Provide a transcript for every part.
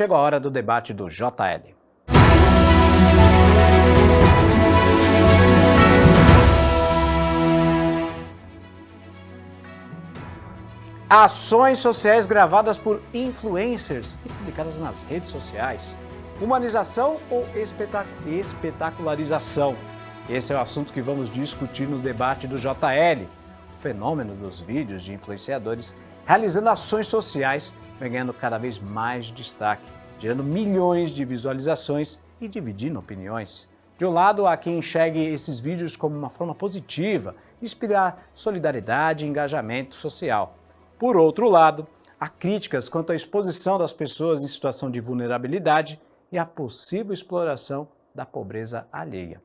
chegou a hora do debate do JL. Ações sociais gravadas por influencers e publicadas nas redes sociais. Humanização ou espetacularização? Esse é o assunto que vamos discutir no debate do JL. O fenômeno dos vídeos de influenciadores realizando ações sociais vem ganhando cada vez mais destaque, gerando milhões de visualizações e dividindo opiniões. De um lado, há quem enxergue esses vídeos como uma forma positiva de inspirar solidariedade e engajamento social. Por outro lado, há críticas quanto à exposição das pessoas em situação de vulnerabilidade e à possível exploração da pobreza alheia.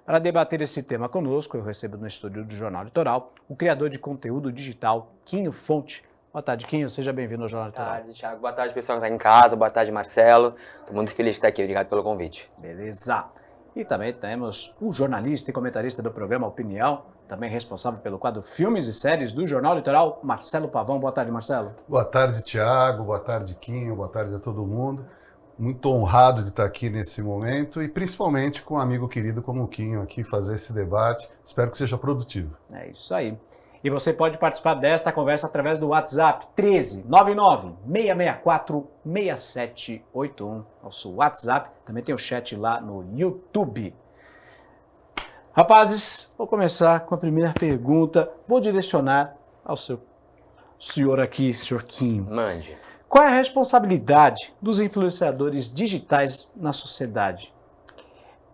Para debater esse tema conosco, eu recebo no estúdio do Jornal Litoral o criador de conteúdo digital, Quinho Fonte. Boa tarde, Quinho. Seja bem-vindo ao Jornal Litoral. Boa tarde, Thiago. Boa tarde, pessoal que está em casa. Boa tarde, Marcelo. Estou muito feliz de estar aqui. Obrigado pelo convite. Beleza. E também temos o jornalista e comentarista do programa Opinião, também responsável pelo quadro Filmes e Séries do Jornal Litoral, Marcelo Pavão. Boa tarde, Marcelo. Boa tarde, Thiago. Boa tarde, Quinho. Boa tarde a todo mundo. Muito honrado de estar aqui nesse momento e principalmente com um amigo querido como o Quinho aqui fazer esse debate. Espero que seja produtivo. É isso aí. E você pode participar desta conversa através do WhatsApp 13 99 664 6781. Nosso WhatsApp. Também tem o chat lá no YouTube. Rapazes, vou começar com a primeira pergunta. Vou direcionar ao senhor aqui, senhor Quinho. Mande. Qual é a responsabilidade dos influenciadores digitais na sociedade?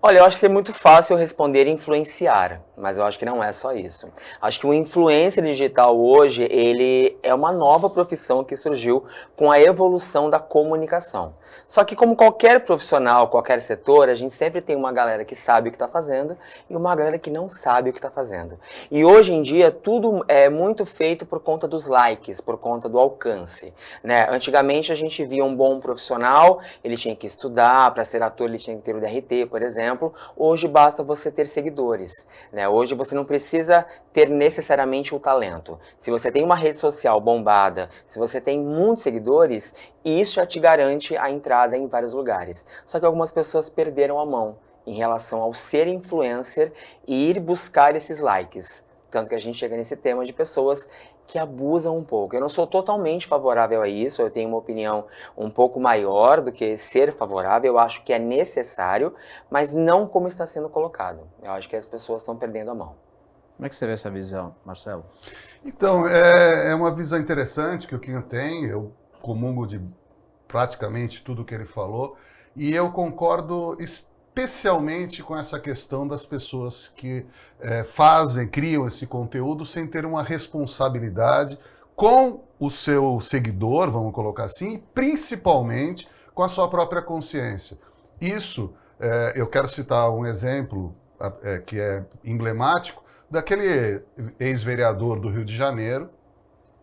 Olha, eu acho que é muito fácil responder influenciar, mas eu acho que não é só isso. Acho que o influencer digital hoje, ele é uma nova profissão que surgiu com a evolução da comunicação. Só que como qualquer profissional, qualquer setor, a gente sempre tem uma galera que sabe o que está fazendo e uma galera que não sabe o que está fazendo. E hoje em dia, tudo é muito feito por conta dos likes, por conta do alcance, né? Antigamente, a gente via um bom profissional, ele tinha que estudar, para ser ator ele tinha que ter o DRT, por exemplo. Hoje basta você ter seguidores, né? Hoje você não precisa ter necessariamente o talento. Se você tem uma rede social bombada, se você tem muitos seguidores, isso já te garante a entrada em vários lugares. Só que algumas pessoas perderam a mão em relação ao ser influencer e ir buscar esses likes. Tanto que a gente chega nesse tema de pessoas que abusam um pouco. Eu não sou totalmente favorável a isso, eu tenho uma opinião um pouco maior do que ser favorável, eu acho que é necessário, mas não como está sendo colocado. Eu acho que as pessoas estão perdendo a mão. Como é que você vê essa visão, Marcelo? Então, é uma visão interessante que o Quinho tem, eu comungo de praticamente tudo que ele falou, e eu concordo especialmente com essa questão das pessoas que criam esse conteúdo sem ter uma responsabilidade com o seu seguidor, vamos colocar assim, e principalmente com a sua própria consciência. Isso, eu quero citar um exemplo que é emblemático, daquele ex-vereador do Rio de Janeiro,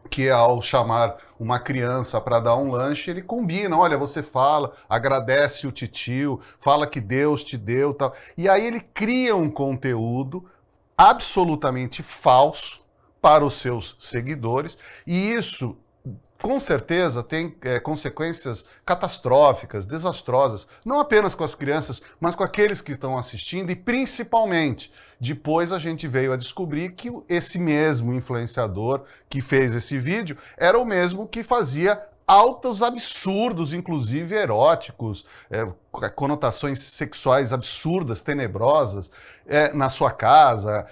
que ao chamar uma criança para dar um lanche, ele combina, olha, você fala, agradece o titio, fala que Deus te deu, tal. E aí ele cria um conteúdo absolutamente falso para os seus seguidores, e isso com certeza tem consequências catastróficas, desastrosas, não apenas com as crianças, mas com aqueles que estão assistindo e principalmente, depois a gente veio a descobrir que esse mesmo influenciador que fez esse vídeo era o mesmo que fazia altos absurdos, inclusive eróticos, conotações sexuais absurdas, tenebrosas, na sua casa,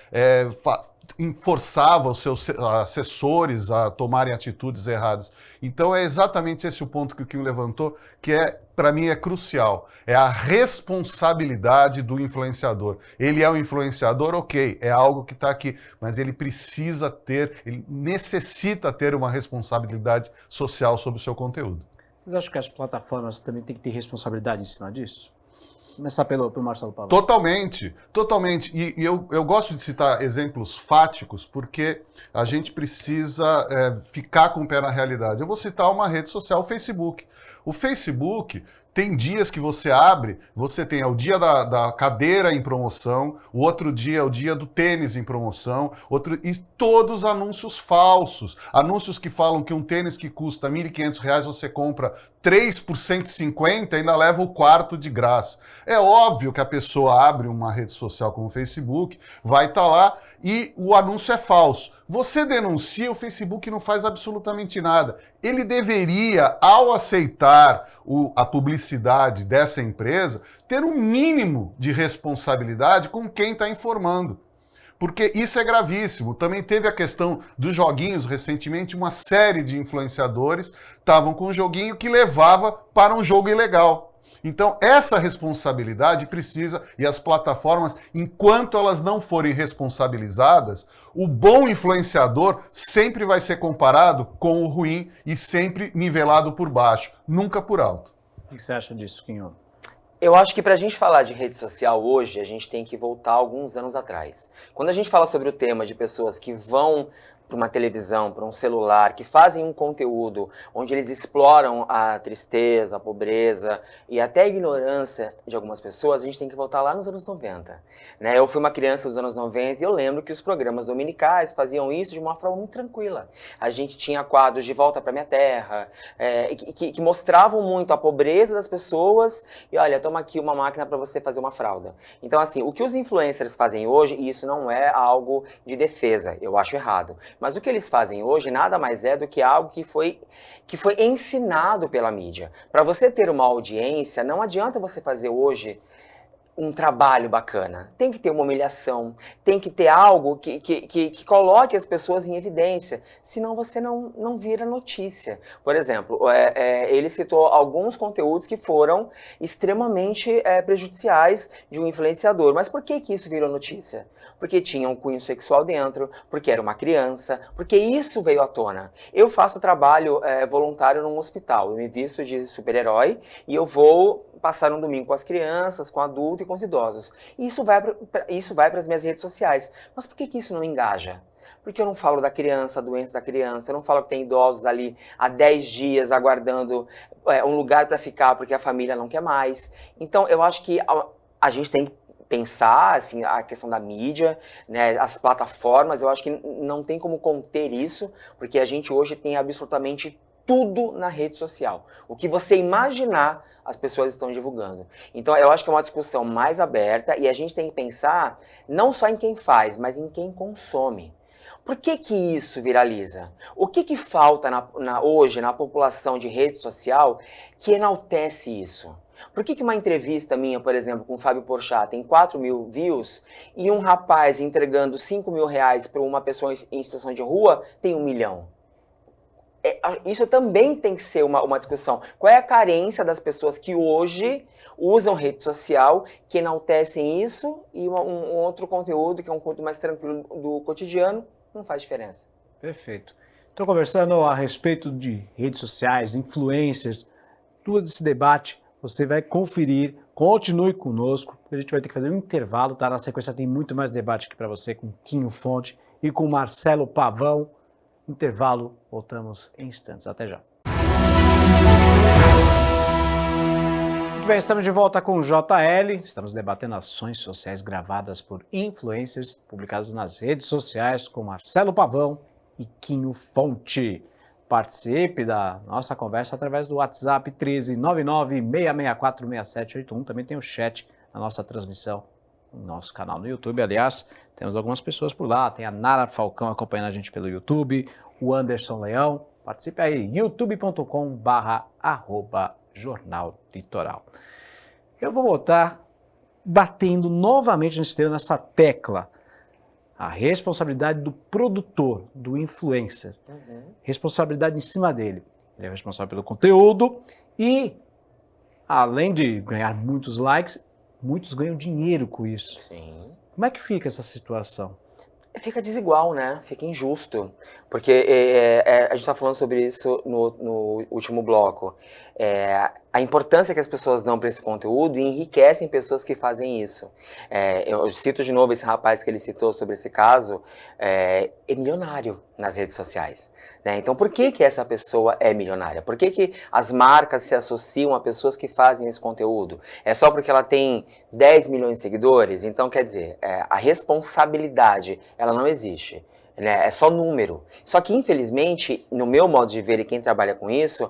forçava os seus assessores a tomarem atitudes erradas. Então é exatamente esse o ponto que o Quinho levantou, que para mim é crucial. É a responsabilidade do influenciador. Ele é um influenciador, ok, é algo que está aqui, mas ele necessita ter uma responsabilidade social sobre o seu conteúdo. Vocês acham que as plataformas também têm que ter responsabilidade em cima disso? Começar pelo Marcelo Pavão. Totalmente, totalmente. E eu gosto de citar exemplos fáticos porque a gente precisa ficar com o pé na realidade. Eu vou citar uma rede social, o Facebook. O Facebook tem dias que você abre, você tem o dia da cadeira em promoção, o outro dia é o dia do tênis em promoção, e todos anúncios falsos. Anúncios que falam que um tênis que custa R$ 1.500 você compra 3 por 150 e ainda leva o quarto de graça. É óbvio que a pessoa abre uma rede social como o Facebook, vai estar lá e o anúncio é falso. Você denuncia, o Facebook não faz absolutamente nada. Ele deveria, ao aceitar a publicidade dessa empresa, ter um mínimo de responsabilidade com quem está informando. Porque isso é gravíssimo. Também teve a questão dos joguinhos recentemente, uma série de influenciadores estavam com um joguinho que levava para um jogo ilegal. Então, essa responsabilidade precisa, e as plataformas, enquanto elas não forem responsabilizadas, o bom influenciador sempre vai ser comparado com o ruim e sempre nivelado por baixo, nunca por alto. O que você acha disso, Quinho? Eu acho que para a gente falar de rede social hoje, a gente tem que voltar alguns anos atrás. Quando a gente fala sobre o tema de pessoas que vão para uma televisão, para um celular, que fazem um conteúdo onde eles exploram a tristeza, a pobreza e até a ignorância de algumas pessoas, a gente tem que voltar lá nos anos 90. Né? Eu fui uma criança dos anos 90 e eu lembro que os programas dominicais faziam isso de uma forma muito tranquila. A gente tinha quadros de Volta para Minha Terra, que mostravam muito a pobreza das pessoas e olha, toma aqui uma máquina para você fazer uma fralda. Então assim, o que os influencers fazem hoje, e isso não é algo de defesa, eu acho errado. Mas o que eles fazem hoje nada mais é do que algo que foi ensinado pela mídia. Para você ter uma audiência, não adianta você fazer hoje um trabalho bacana. Tem que ter uma humilhação, tem que ter algo que coloque as pessoas em evidência, senão você não vira notícia. Por exemplo, ele citou alguns conteúdos que foram extremamente prejudiciais de um influenciador. Mas por que isso virou notícia? Porque tinha um cunho sexual dentro, porque era uma criança, porque isso veio à tona. Eu faço trabalho voluntário num hospital, eu me visto de super-herói e eu vou passar um domingo com as crianças, com adultos e com os idosos. E isso vai para as minhas redes sociais. Mas por que isso não engaja? Porque eu não falo da criança, a doença da criança, eu não falo que tem idosos ali há 10 dias aguardando um lugar para ficar porque a família não quer mais. Então, eu acho que a gente tem que pensar assim, a questão da mídia, né, as plataformas, eu acho que não tem como conter isso, porque a gente hoje tem absolutamente tudo na rede social. O que você imaginar, as pessoas estão divulgando. Então, eu acho que é uma discussão mais aberta e a gente tem que pensar não só em quem faz, mas em quem consome. Por que isso viraliza? O que falta hoje na população de rede social que enaltece isso? Por que uma entrevista minha, por exemplo, com o Fábio Porchat tem 4.000 views e um rapaz entregando R$5.000 para uma pessoa em situação de rua tem 1 milhão? Isso também tem que ser uma discussão. Qual é a carência das pessoas que hoje usam rede social, que enaltecem isso, e um outro conteúdo, que é um conteúdo mais tranquilo do cotidiano, não faz diferença. Perfeito. Estou conversando a respeito de redes sociais, influencers, todo esse debate. Você vai conferir, continue conosco, a gente vai ter que fazer um intervalo, tá? Na sequência tem muito mais debate aqui para você com Quinho Fonte e com Marcelo Pavão. Intervalo, voltamos em instantes. Até já. Muito bem, estamos de volta com o JL. Estamos debatendo ações sociais gravadas por influencers, publicadas nas redes sociais com Marcelo Pavão e Quinho Fonte. Participe da nossa conversa através do WhatsApp 13996646781. Também tem o chat na nossa transmissão, no nosso canal no YouTube. Aliás, temos algumas pessoas por lá. Tem a Nara Falcão acompanhando a gente pelo YouTube, o Anderson Leão. Participe aí, youtube.com/Jornal Litoral. Eu vou voltar batendo novamente nessa tecla. A responsabilidade do produtor, do influencer. Responsabilidade em cima dele. Ele é responsável pelo conteúdo e, além de ganhar muitos likes, muitos ganham dinheiro com isso. Sim. Como é que fica essa situação? Fica desigual, né? Fica injusto. Porque a gente está falando sobre isso no último bloco. A importância que as pessoas dão para esse conteúdo enriquecem pessoas que fazem isso. Eu cito de novo esse rapaz que ele citou sobre esse caso, é milionário nas redes sociais. Né? Então, por que essa pessoa é milionária? Por que as marcas se associam a pessoas que fazem esse conteúdo? É só porque ela tem 10 milhões de seguidores? Então, quer dizer, a responsabilidade, ela não existe. Né? É só número. Só que, infelizmente, no meu modo de ver e quem trabalha com isso,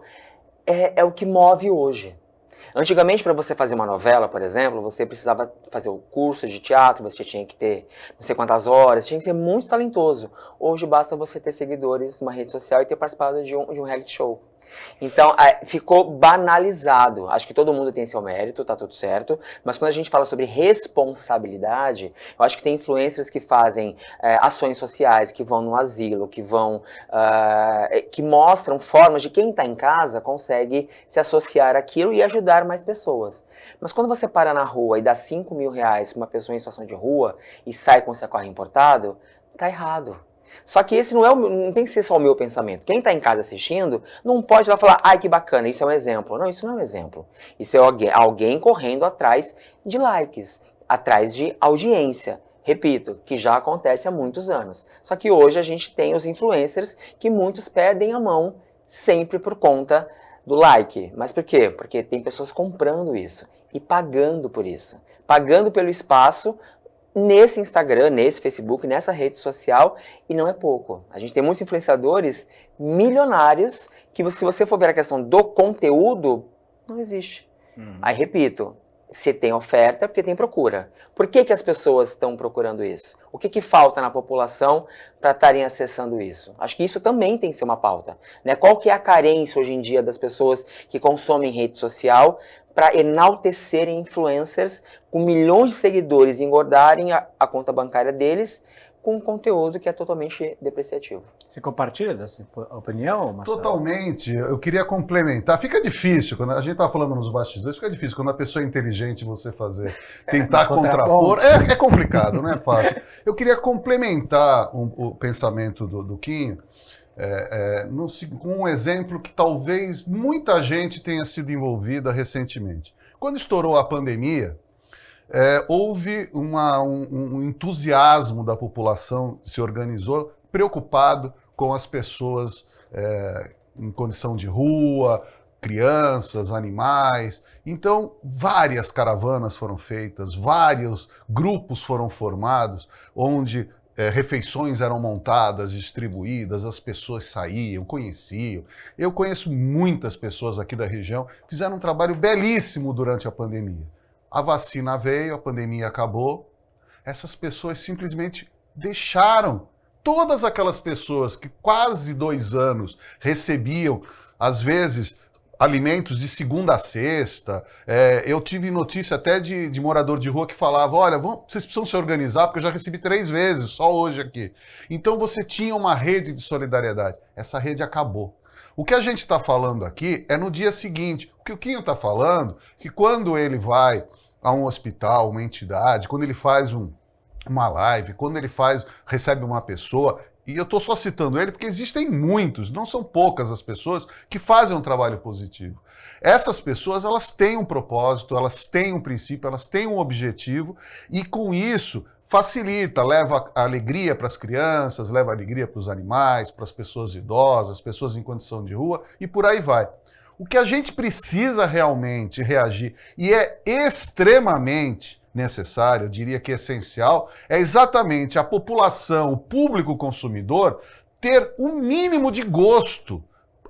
é o que move hoje. Antigamente, para você fazer uma novela, por exemplo, você precisava fazer o curso de teatro, você tinha que ter não sei quantas horas, tinha que ser muito talentoso. Hoje basta você ter seguidores numa rede social e ter participado de um reality show. Então, ficou banalizado. Acho que todo mundo tem seu mérito, tá tudo certo. Mas quando a gente fala sobre responsabilidade, eu acho que tem influencers que fazem ações sociais, que vão no asilo, que mostram formas de quem está em casa consegue se associar àquilo e ajudar mais pessoas. Mas quando você para na rua e dá 5 mil reais para uma pessoa em situação de rua e sai com o sacola importado, tá errado. Só que esse não tem que ser só o meu pensamento. Quem está em casa assistindo não pode lá falar, ai que bacana, isso é um exemplo. Não, isso não é um exemplo. Isso é alguém correndo atrás de likes, atrás de audiência. Repito, que já acontece há muitos anos. Só que hoje a gente tem os influencers que muitos perdem a mão sempre por conta do like. Mas por quê? Porque tem pessoas comprando isso e pagando por isso. Pagando pelo espaço nesse Instagram, nesse Facebook, nessa rede social, e não é pouco. A gente tem muitos influenciadores milionários que, se você for ver a questão do conteúdo, não existe. Aí, repito, se tem oferta é porque tem procura. Por que as pessoas estão procurando isso? O que falta na população para estarem acessando isso? Acho que isso também tem que ser uma pauta. Né? Qual que é a carência hoje em dia das pessoas que consomem rede social para enaltecerem influencers com milhões de seguidores e engordarem a conta bancária deles com um conteúdo que é totalmente depreciativo. Você compartilha dessa opinião, Marcelo? Totalmente. Eu queria complementar. Fica difícil, quando a gente estava falando nos bastidores, fica difícil quando a pessoa é inteligente você tentar contrapor. É complicado, não é fácil. Eu queria complementar o pensamento do Quinho com um exemplo que talvez muita gente tenha sido envolvida recentemente. Quando estourou a pandemia, houve um entusiasmo da população, se organizou, preocupado com as pessoas em condição de rua, crianças, animais. Então, várias caravanas foram feitas, vários grupos foram formados, onde refeições eram montadas, distribuídas, as pessoas saíam, conheciam. Eu conheço muitas pessoas aqui da região que fizeram um trabalho belíssimo durante a pandemia. A vacina veio, a pandemia acabou, essas pessoas simplesmente deixaram. Todas aquelas pessoas que quase 2 anos recebiam, às vezes, alimentos de segunda a sexta. Eu tive notícia até de morador de rua que falava, olha, vocês precisam se organizar porque eu já recebi 3 vezes, só hoje aqui. Então você tinha uma rede de solidariedade. Essa rede acabou. O que a gente está falando aqui é no dia seguinte. O que o Quinho está falando, que quando ele vai a um hospital, uma entidade, quando ele faz uma live, quando ele recebe uma pessoa, e eu estou só citando ele porque existem muitos, não são poucas as pessoas que fazem um trabalho positivo. Essas pessoas, elas têm um propósito, elas têm um princípio, elas têm um objetivo, e com isso facilita, leva alegria para as crianças, leva alegria para os animais, para as pessoas idosas, pessoas em condição de rua, e por aí vai. O que a gente precisa realmente reagir, e é extremamente necessário, eu diria que essencial, é exatamente a população, o público consumidor, ter um mínimo de gosto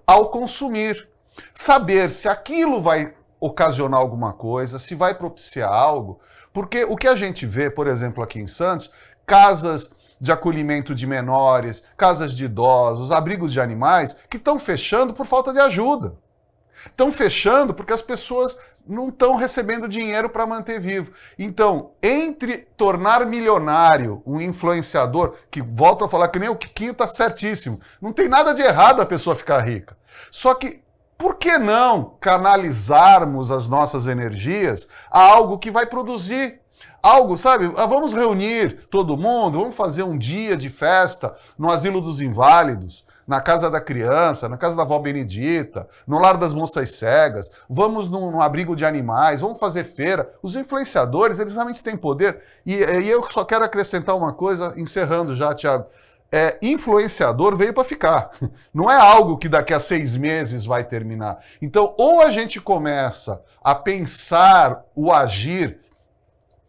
ao consumir. Saber se aquilo vai ocasionar alguma coisa, se vai propiciar algo, porque o que a gente vê, por exemplo, aqui em Santos, casas de acolhimento de menores, casas de idosos, abrigos de animais, que estão fechando por falta de ajuda. Estão fechando porque as pessoas não estão recebendo dinheiro para manter vivo. Então, entre tornar milionário um influenciador, que volta a falar que nem o Quinho está certíssimo, não tem nada de errado a pessoa ficar rica. Só que, por que não canalizarmos as nossas energias a algo que vai produzir? Algo, sabe? Vamos reunir todo mundo, vamos fazer um dia de festa no Asilo dos Inválidos, na Casa da Criança, na Casa da Vó Benedita, no Lar das Moças Cegas, vamos num abrigo de animais, vamos fazer feira. Os influenciadores, eles realmente têm poder. E eu só quero acrescentar uma coisa, encerrando já, Thiago. Influenciador veio para ficar. Não é algo que daqui a 6 meses vai terminar. Então, ou a gente começa a pensar o agir.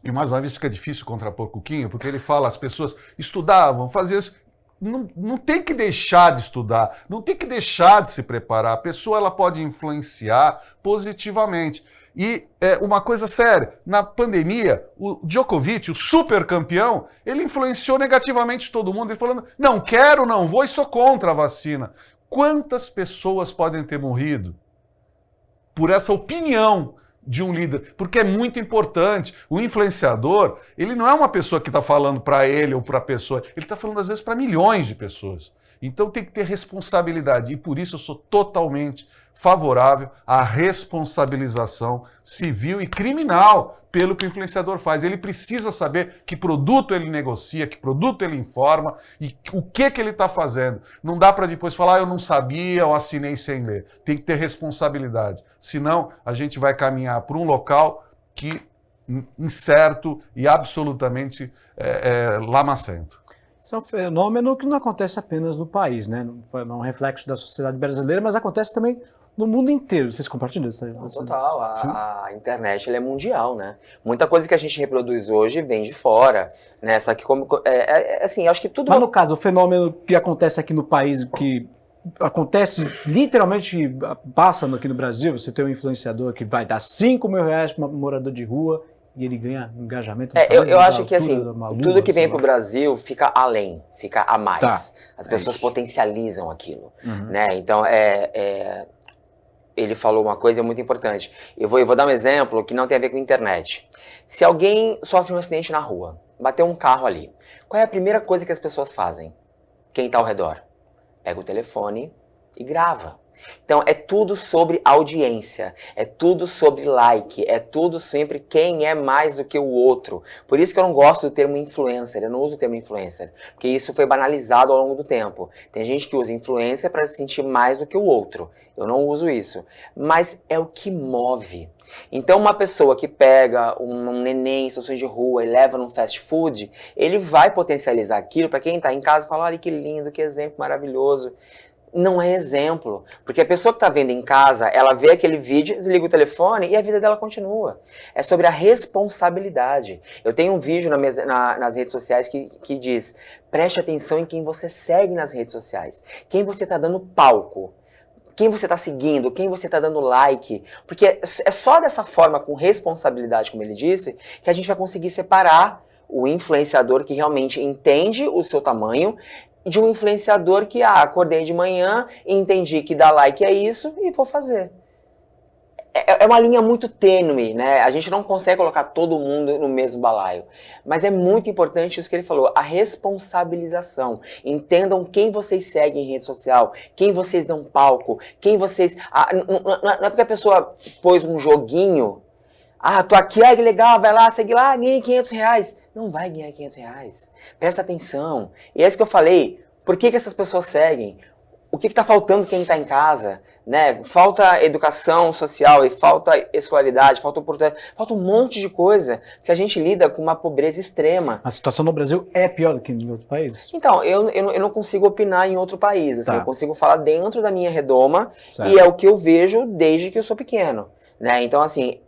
E mais uma vez fica difícil contrapor Cuquinho, porque ele fala, as pessoas estudavam, faziam isso. Não tem que deixar de estudar, não tem que deixar de se preparar. A pessoa ela pode influenciar positivamente. E uma coisa séria, na pandemia, o Djokovic, o super campeão, ele influenciou negativamente todo mundo, ele falando, não quero, não vou e sou contra a vacina. Quantas pessoas podem ter morrido por essa opinião de um líder, porque é muito importante. O influenciador, ele não é uma pessoa que está falando para ele ou para a pessoa, ele está falando às vezes para milhões de pessoas. Então tem que ter responsabilidade, e por isso eu sou totalmente favorável à responsabilização civil e criminal pelo que o influenciador faz. Ele precisa saber que produto ele negocia, que produto ele informa e o que ele está fazendo. Não dá para depois falar, eu não sabia, eu assinei sem ler. Tem que ter responsabilidade. Senão, a gente vai caminhar para um local que incerto e absolutamente lamacento. Isso é um fenômeno que não acontece apenas no país, né? Não é um reflexo da sociedade brasileira, mas acontece também no mundo inteiro. Vocês compartilham isso aí? Total, a internet ela é mundial, né? Muita coisa que a gente reproduz hoje vem de fora, né? Só que como assim, acho que tudo. Mas no caso, o fenômeno que acontece aqui no país, que acontece literalmente, passa aqui no Brasil, você tem um influenciador que vai dar 5 mil reais para um morador de rua e ele ganha engajamento. Eu acho que assim, tudo que vem pro Brasil fica além, fica a mais. Tá, as pessoas potencializam aquilo, Uhum. né? Então ele falou uma coisa muito importante. Eu vou dar um exemplo que não tem a ver com internet. Se alguém sofre um acidente na rua, bateu um carro ali, qual é a primeira coisa que as pessoas fazem? Quem está ao redor? Pega o telefone e grava. Então é tudo sobre audiência, é tudo sobre like, é tudo sempre quem é mais do que o outro. Por isso que eu não gosto do termo influencer, eu não uso o termo influencer, porque isso foi banalizado ao longo do tempo. Tem gente que usa influencer para se sentir mais do que o outro, eu não uso isso, mas é o que move. Então uma pessoa que pega um neném em situações de rua e leva num fast food, ele vai potencializar aquilo para quem está em casa e fala, olha que lindo, que exemplo maravilhoso. Não é exemplo, porque a pessoa que está vendo em casa, ela vê aquele vídeo, desliga o telefone e a vida dela continua. É sobre a responsabilidade. Eu tenho um vídeo nas redes sociais que diz, preste atenção em quem você segue nas redes sociais, quem você está dando palco, quem você está seguindo, quem você está dando like, porque é só dessa forma, com responsabilidade, como ele disse, que a gente vai conseguir separar o influenciador que realmente entende o seu tamanho de um influenciador que, acordei de manhã, entendi que dar like é isso e vou fazer. É uma linha muito tênue, né? A gente não consegue colocar todo mundo no mesmo balaio. Mas é muito importante isso que ele falou, a responsabilização. Entendam quem vocês seguem em rede social, quem vocês dão palco, quem vocês... não é porque a pessoa pôs um joguinho, tô aqui, que legal, vai lá, segue lá, ganhei 500 reais. Não vai ganhar 500 reais. Presta atenção. E é isso que eu falei. Por que essas pessoas seguem? O que está faltando quem está em casa? Né? Falta educação social e falta escolaridade, falta oportunidade, falta um monte de coisa que a gente lida com uma pobreza extrema. A situação no Brasil é pior do que em outros países? Então, eu não consigo opinar em outro país. Assim, eu consigo falar dentro da minha redoma, certo. E é o que eu vejo desde que eu sou pequeno. Né? Então, assim...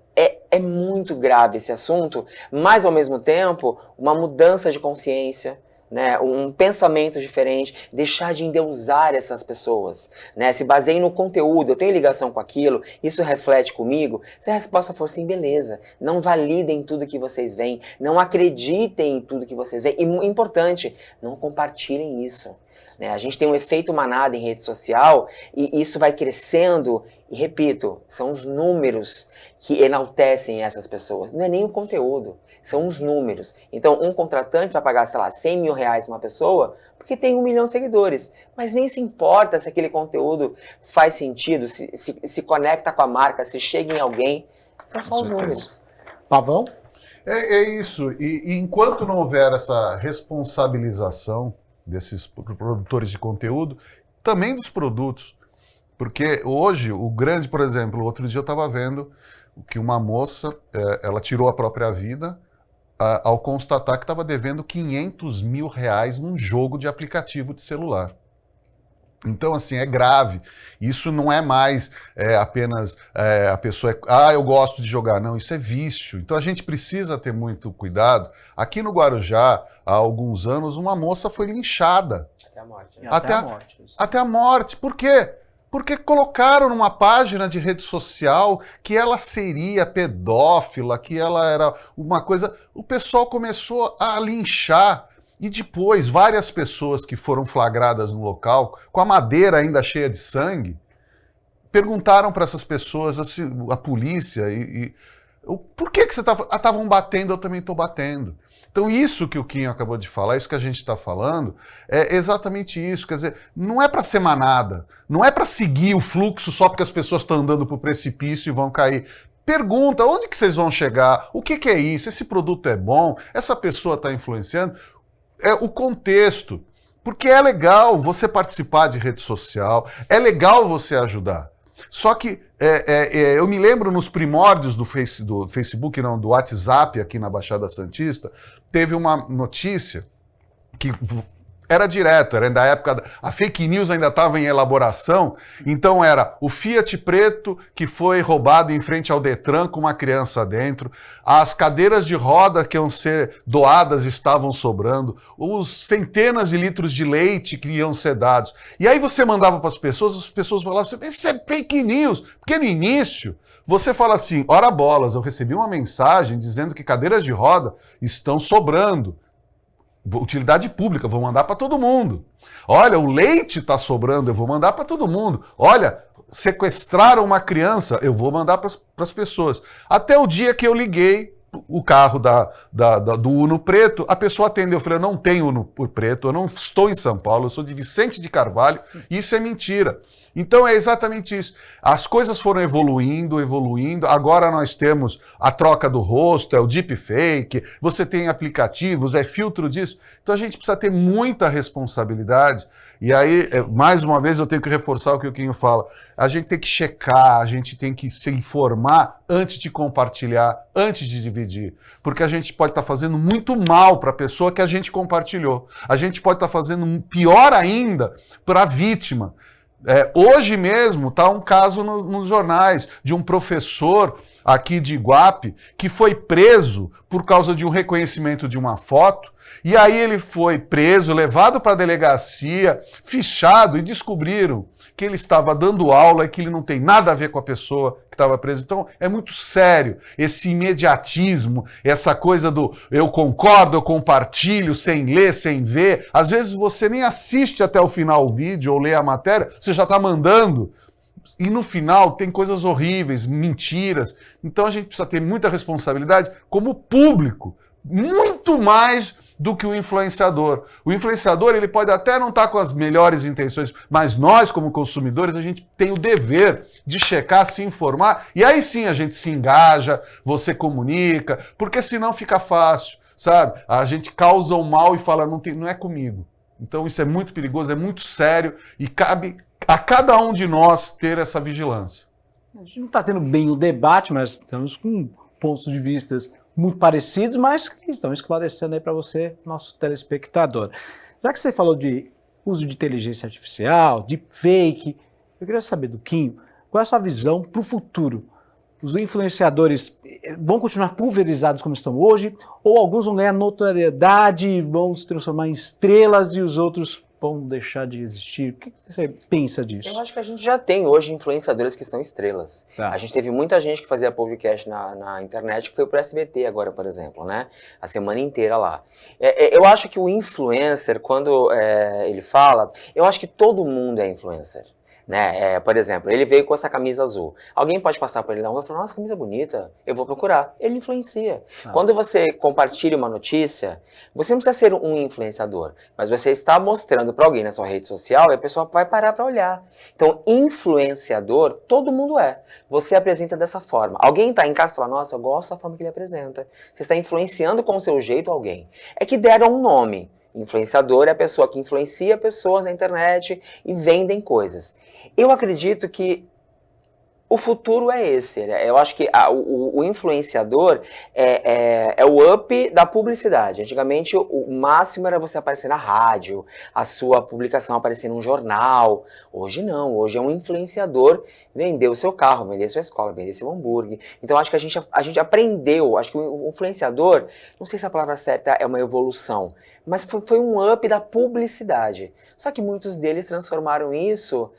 É muito grave esse assunto, mas ao mesmo tempo, uma mudança de consciência, né, um pensamento diferente, deixar de endeusar essas pessoas, né, se baseiem no conteúdo, eu tenho ligação com aquilo, isso reflete comigo. Se a resposta for sim, beleza, não validem tudo que vocês veem, não acreditem em tudo que vocês veem, e importante, não compartilhem isso. Né? A gente tem um efeito manada em rede social e isso vai crescendo e, repito, são os números que enaltecem essas pessoas. Não é nem o conteúdo, são os números. Então, um contratante vai pagar, sei lá, 100 mil reais uma pessoa porque tem 1 milhão de seguidores. Mas nem se importa se aquele conteúdo faz sentido, se conecta com a marca, se chega em alguém. São só os números. Pavão? É isso. E enquanto não houver essa responsabilização desses produtores de conteúdo, também dos produtos. Porque hoje, por exemplo, outro dia eu estava vendo que uma moça, ela tirou a própria vida ao constatar que estava devendo R$500 mil num jogo de aplicativo de celular. Então, assim, é grave. Isso não é mais apenas a pessoa... eu gosto de jogar. Não, isso é vício. Então, a gente precisa ter muito cuidado. Aqui no Guarujá, há alguns anos, uma moça foi linchada. Até a morte. Né? Até a morte. Até a morte. Por quê? Porque colocaram numa página de rede social que ela seria pedófila, que ela era uma coisa... O pessoal começou a linchar. E depois, várias pessoas que foram flagradas no local, com a madeira ainda cheia de sangue, perguntaram para essas pessoas, a polícia, por que você estava... estavam batendo, eu também estou batendo. Então isso que o Quinho acabou de falar, isso que a gente está falando, é exatamente isso. Quer dizer, não é para ser manada, não é para seguir o fluxo só porque as pessoas estão andando para o precipício e vão cair. Pergunta, onde que vocês vão chegar? O que é isso? Esse produto é bom? Essa pessoa está influenciando? É o contexto, porque é legal você participar de rede social, é legal você ajudar. Só que eu me lembro nos primórdios do Facebook, não, do WhatsApp aqui na Baixada Santista, teve uma notícia que era direto, era da época, a fake news ainda estava em elaboração, então era o Fiat preto que foi roubado em frente ao Detran com uma criança dentro, as cadeiras de roda que iam ser doadas estavam sobrando, os centenas de litros de leite que iam ser dados. E aí você mandava para as pessoas falavam assim, isso é fake news, porque no início você fala assim, ora bolas, eu recebi uma mensagem dizendo que cadeiras de roda estão sobrando. Utilidade pública, vou mandar para todo mundo. Olha, o leite está sobrando, eu vou mandar para todo mundo. Olha, sequestraram uma criança, eu vou mandar para as pessoas. Até o dia que eu liguei o carro do Uno preto, a pessoa atendeu, eu falei, eu não tenho Uno preto, eu não estou em São Paulo, eu sou de Vicente de Carvalho, e isso é mentira. Então é exatamente isso. As coisas foram evoluindo, agora nós temos a troca do rosto, é o deepfake, você tem aplicativos, é filtro disso. Então a gente precisa ter muita responsabilidade. E aí, mais uma vez, eu tenho que reforçar o que o Quinho fala. A gente tem que checar, a gente tem que se informar antes de compartilhar, antes de dividir. Porque a gente pode estar fazendo muito mal para a pessoa que a gente compartilhou. A gente pode estar fazendo pior ainda para a vítima. Hoje mesmo está um caso nos jornais de um professor aqui de Iguape que foi preso por causa de um reconhecimento de uma foto. E aí ele foi preso, levado para a delegacia, fichado, e descobriram que ele estava dando aula e que ele não tem nada a ver com a pessoa que estava presa. Então é muito sério esse imediatismo, essa coisa do eu concordo, eu compartilho, sem ler, sem ver. Às vezes você nem assiste até o final o vídeo ou lê a matéria, você já está mandando. E no final tem coisas horríveis, mentiras. Então a gente precisa ter muita responsabilidade como público, muito mais do que o influenciador. O influenciador, ele pode até não estar com as melhores intenções, mas nós, como consumidores, a gente tem o dever de checar, se informar, e aí sim a gente se engaja, você comunica, porque senão fica fácil, sabe? A gente causa o mal e fala, não é comigo. Então isso é muito perigoso, é muito sério, e cabe a cada um de nós ter essa vigilância. A gente não está tendo bem o debate, mas estamos com pontos de vista muito parecidos, mas que estão esclarecendo aí para você, nosso telespectador. Já que você falou de uso de inteligência artificial, de fake, eu queria saber do Quinho, qual é a sua visão para o futuro? Os influenciadores vão continuar pulverizados como estão hoje, ou alguns vão ganhar notoriedade, vão se transformar em estrelas e os outros vão deixar de existir? O que você pensa disso? Eu acho que a gente já tem hoje influenciadores que estão estrelas. Tá. A gente teve muita gente que fazia podcast na internet que foi pro SBT agora, por exemplo, né? A semana inteira lá. Eu acho que o influencer, quando ele fala, eu acho que todo mundo é influencer. né? Por exemplo, ele veio com essa camisa azul. Alguém pode passar por ele na rua e falar, nossa, camisa bonita, eu vou procurar. Ele influencia. Quando você compartilha uma notícia, você não precisa ser um influenciador, mas você está mostrando para alguém na sua rede social e a pessoa vai parar para olhar. Então, influenciador, todo mundo é. Você apresenta dessa forma. Alguém está em casa e fala, nossa, eu gosto da forma que ele apresenta. Você está influenciando com o seu jeito alguém. É que deram um nome. Influenciador é a pessoa que influencia pessoas na internet e vendem coisas. Eu acredito que o futuro é esse. Né? Eu acho que o influenciador é o up da publicidade. Antigamente, o máximo era você aparecer na rádio, a sua publicação aparecer num jornal. Hoje não. Hoje é um influenciador vender o seu carro, vender sua escola, vender seu hambúrguer. Então, acho que a gente aprendeu. Acho que o influenciador, não sei se a palavra certa é uma evolução, mas foi um up da publicidade. Só que muitos deles transformaram isso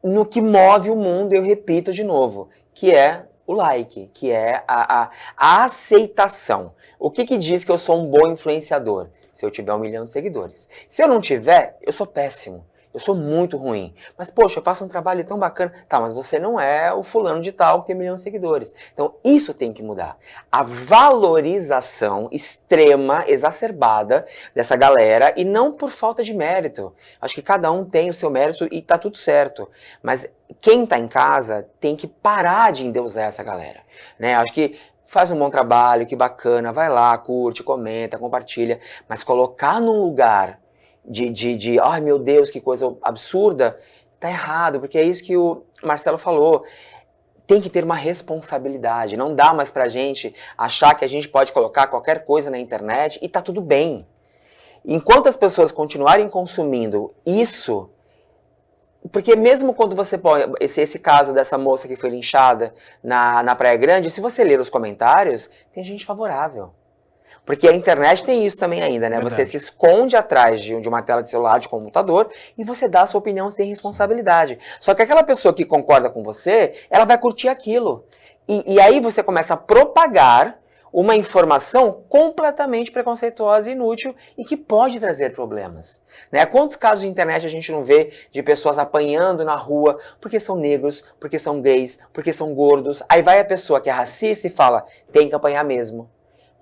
no que move o mundo, eu repito de novo, que é o like, que é a aceitação. O que diz que eu sou um bom influenciador? Se eu tiver 1 milhão de seguidores. Se eu não tiver, eu sou péssimo. Eu sou muito ruim. Mas, poxa, eu faço um trabalho tão bacana. Tá, mas você não é o fulano de tal que tem 1 milhão de seguidores. Então, isso tem que mudar. A valorização extrema, exacerbada dessa galera, e não por falta de mérito. Acho que cada um tem o seu mérito e tá tudo certo. Mas quem tá em casa tem que parar de endeusar essa galera. Né? Acho que faz um bom trabalho, que bacana, vai lá, curte, comenta, compartilha. Mas colocar num lugar ai meu Deus, que coisa absurda, tá errado, porque é isso que o Marcelo falou. Tem que ter uma responsabilidade, não dá mais pra gente achar que a gente pode colocar qualquer coisa na internet e tá tudo bem. Enquanto as pessoas continuarem consumindo isso, porque mesmo quando você põe esse caso dessa moça que foi linchada na Praia Grande, se você ler os comentários, tem gente favorável. Porque a internet tem isso também ainda, né? Verdade. Você se esconde atrás de uma tela de celular, de computador, e você dá a sua opinião sem responsabilidade. Só que aquela pessoa que concorda com você, ela vai curtir aquilo. E aí você começa a propagar uma informação completamente preconceituosa e inútil e que pode trazer problemas. Né? Quantos casos de internet a gente não vê de pessoas apanhando na rua porque são negros, porque são gays, porque são gordos? Aí vai a pessoa que é racista e fala, tem que apanhar mesmo.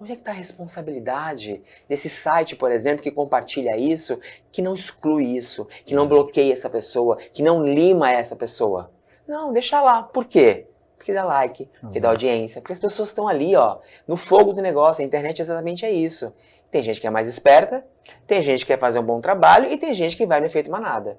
Onde é que está a responsabilidade desse site, por exemplo, que compartilha isso, que não exclui isso, que não bloqueia essa pessoa, que não lima essa pessoa? Não, deixa lá. Por quê? Porque dá like, porque dá audiência, porque as pessoas estão ali, ó, no fogo do negócio. A internet exatamente é isso. Tem gente que é mais esperta, tem gente que quer fazer um bom trabalho e tem gente que vai no efeito manada.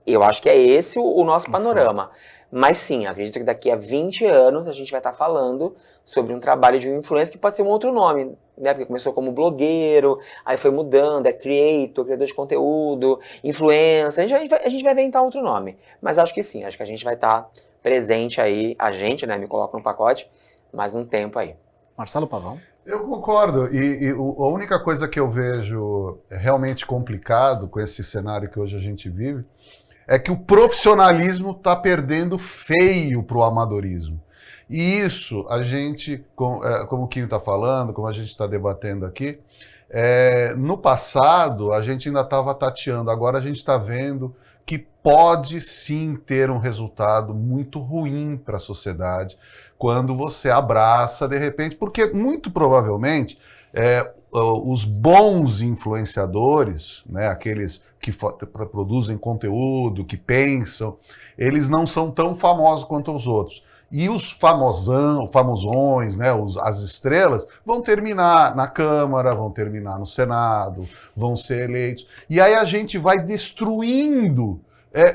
Eu acho que é esse o nosso panorama. Mas sim, acredito que daqui a 20 anos a gente vai estar falando sobre um trabalho de um influencer que pode ser um outro nome, né? Porque começou como blogueiro, aí foi mudando, é creator, criador de conteúdo, influencer, a gente vai inventar outro nome. Mas acho que sim, acho que a gente vai estar presente aí, a gente, né, me coloca no pacote, mais um tempo aí. Marcelo Pavão? Eu concordo, a única coisa que eu vejo realmente complicado com esse cenário que hoje a gente vive é que o profissionalismo está perdendo feio para o amadorismo. E isso, a gente, como o Quinho está falando, como a gente está debatendo aqui, no passado a gente ainda estava tateando, agora a gente está vendo que pode sim ter um resultado muito ruim para a sociedade quando você abraça de repente, porque muito provavelmente os bons influenciadores, né, aqueles que produzem conteúdo, que pensam, eles não são tão famosos quanto os outros. E os famosões, né, as estrelas, vão terminar na Câmara, vão terminar no Senado, vão ser eleitos. E aí a gente vai destruindo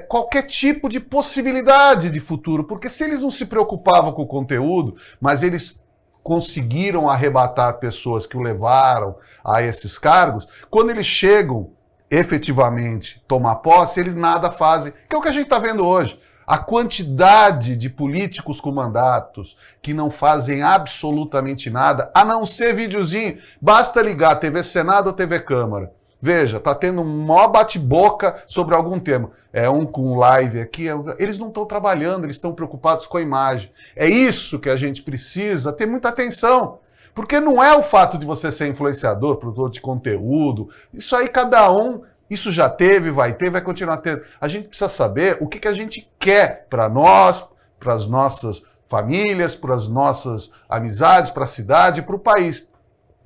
qualquer tipo de possibilidade de futuro, porque se eles não se preocupavam com o conteúdo, mas eles conseguiram arrebatar pessoas que o levaram a esses cargos, quando eles chegam efetivamente tomar posse, eles nada fazem, que é o que a gente está vendo hoje. A quantidade de políticos com mandatos que não fazem absolutamente nada, a não ser videozinho, basta ligar TV Senado ou TV Câmara. Veja, tá tendo um maior bate-boca sobre algum tema. Um com live aqui, eles não estão trabalhando, eles estão preocupados com a imagem. É isso que a gente precisa ter muita atenção. Porque não é o fato de você ser influenciador, produtor de conteúdo, isso aí cada um Isso já teve, vai ter, vai continuar tendo. A gente precisa saber o que a gente quer para nós, para as nossas famílias, para as nossas amizades, para a cidade, para o país.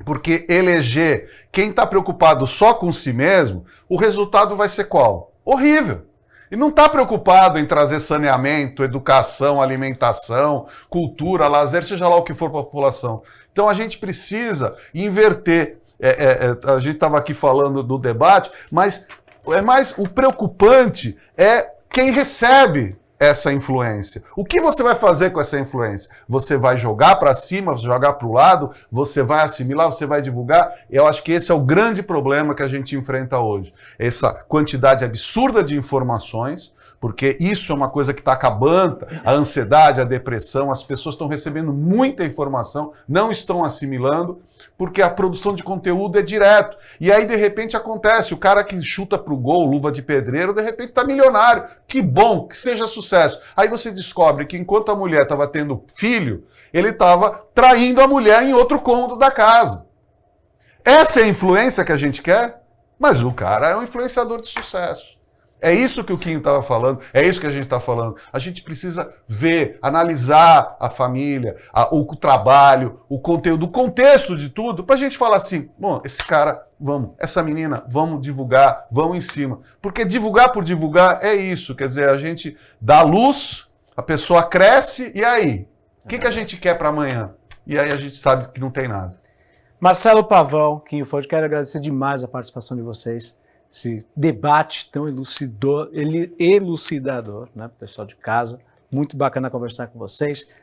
Porque eleger quem está preocupado só com si mesmo, o resultado vai ser qual? Horrível. E não está preocupado em trazer saneamento, educação, alimentação, cultura, lazer, seja lá o que for para a população. Então a gente precisa inverter. A gente estava aqui falando do debate, mas o preocupante é quem recebe essa influência. O que você vai fazer com essa influência? Você vai jogar para cima, jogar para o lado, você vai assimilar, você vai divulgar? Eu acho que esse é o grande problema que a gente enfrenta hoje. Essa quantidade absurda de informações, porque isso é uma coisa que está acabando, a ansiedade, a depressão, as pessoas estão recebendo muita informação, não estão assimilando, porque a produção de conteúdo é direto. E aí, de repente, acontece, o cara que chuta pro gol, luva de pedreiro, de repente está milionário. Que bom, que seja sucesso. Aí você descobre que enquanto a mulher estava tendo filho, ele estava traindo a mulher em outro cômodo da casa. Essa é a influência que a gente quer? Mas o cara é um influenciador de sucesso. É isso que o Quinho estava falando, é isso que a gente está falando. A gente precisa ver, analisar a família, o trabalho, o conteúdo, o contexto de tudo, para a gente falar assim, bom, esse cara, vamos, essa menina, vamos divulgar, vamos em cima. Porque divulgar por divulgar é isso, quer dizer, a gente dá luz, a pessoa cresce, e aí? O que a gente quer para amanhã? E aí a gente sabe que não tem nada. Marcelo Pavão, Quinho Forte, quero agradecer demais a participação de vocês. Esse debate tão elucidador, né, pessoal de casa. Muito bacana conversar com vocês.